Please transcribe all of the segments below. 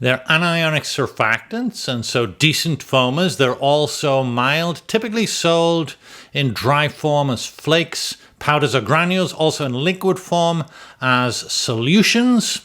They're anionic surfactants, and so decent foamers. They're also mild, typically sold in dry form as flakes, powders or granules, also in liquid form as solutions.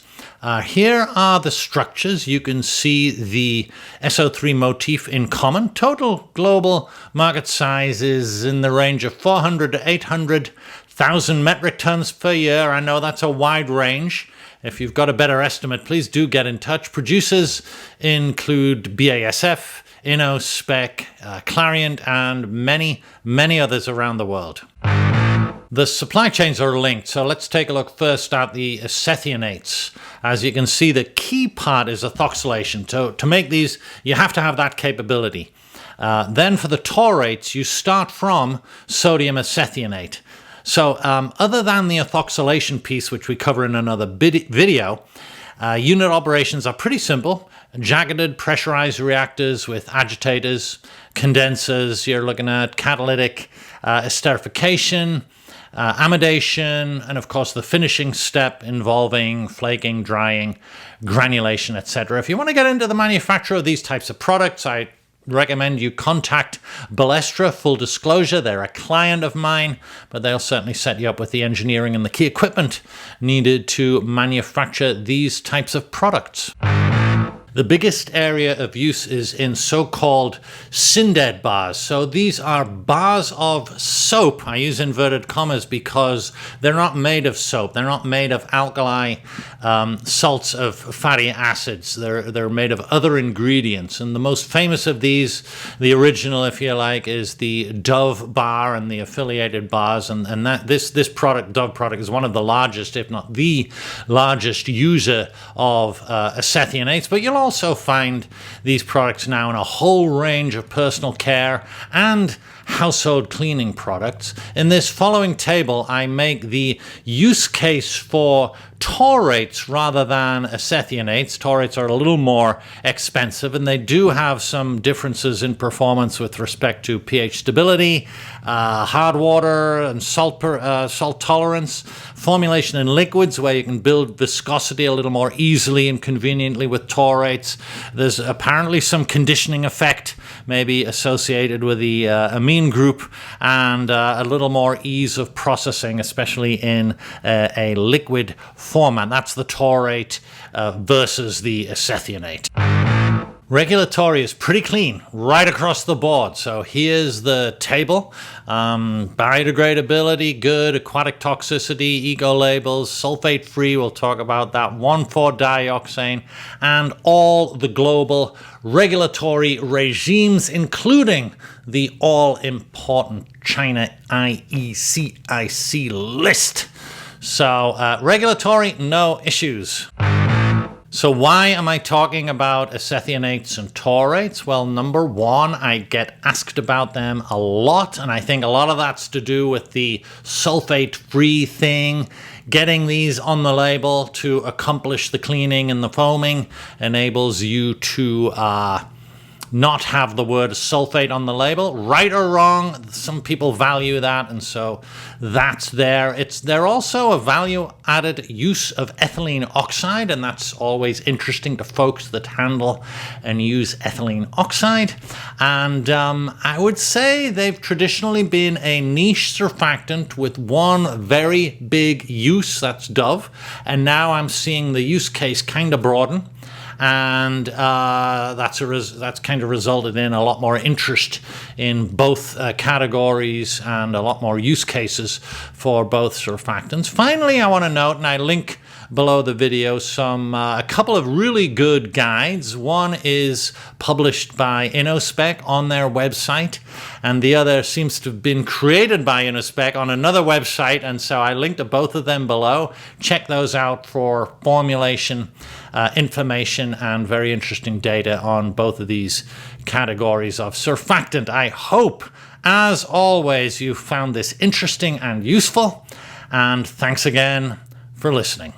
Here are the structures. You can see the SO3 motif in common. Total global market size is in the range of 400 to 800,000 metric tons per year. I know that's a wide range. If you've got a better estimate, please do get in touch. Producers include BASF, Innospec, Clariant, and many, many others around the world. The supply chains are linked, so let's take a look first at the isethionates. As you can see, the key part is ethoxylation. So to make these, you have to have that capability. Then for the taurates, you start from sodium isethionate. So other than the ethoxylation piece, which we cover in another video, unit operations are pretty simple. Jacketed pressurized reactors with agitators, condensers. You're looking at catalytic esterification, amidation, and of course the finishing step involving flaking, drying, granulation, etc. If you want to get into the manufacture of these types of products, I recommend you contact Balestra. Full disclosure, they're a client of mine, but they'll certainly set you up with the engineering and the key equipment needed to manufacture these types of products. The biggest area of use is in so-called syndead bars. So these are bars of soap. I use inverted commas because they're not made of soap. They're not made of alkali salts of fatty acids. They're made of other ingredients. And the most famous of these, the original, if you like, is the Dove bar and the affiliated bars. And this product, Dove product, is one of the largest, if not the largest user of isethionates. But you'll also find these products now in a whole range of personal care and household cleaning products. In this following table, I make the use case for taurates rather than isethionates. Taurates are a little more expensive, and they do have some differences in performance with respect to pH stability, hard water and salt tolerance, formulation in liquids where you can build viscosity a little more easily and conveniently with taurates. There's apparently some conditioning effect maybe associated with the amine group, and a little more ease of processing, especially in a liquid format. That's the taurate versus the isethionate. Regulatory is pretty clean right across the board. So here's the table. Biodegradability, good. Aquatic toxicity, eco labels, sulfate free, we'll talk about that. 1,4-dioxane, and all the global regulatory regimes, including the all-important China IECIC list. So regulatory, no issues. So why am I talking about isethionates and taurates? Well, number one, I get asked about them a lot, and I think a lot of that's to do with the sulfate-free thing. Getting these on the label to accomplish the cleaning and the foaming enables you to not have the word sulfate on the label. Right or wrong, some people value that, and so that's there. They're also a value-added use of ethylene oxide, and that's always interesting to folks that handle and use ethylene oxide. And I would say they've traditionally been a niche surfactant with one very big use, that's Dove, and now I'm seeing the use case kind of broaden. And that's kind of resulted in a lot more interest in both categories and a lot more use cases for both surfactants. Finally, I want to note, and I link below the video, a couple of really good guides. One is published by Innospec on their website, and the other seems to have been created by Innospec on another website, and so I linked to both of them below. Check those out for formulation information and very interesting data on both of these categories of surfactant. I hope, as always, you found this interesting and useful, and thanks again for listening.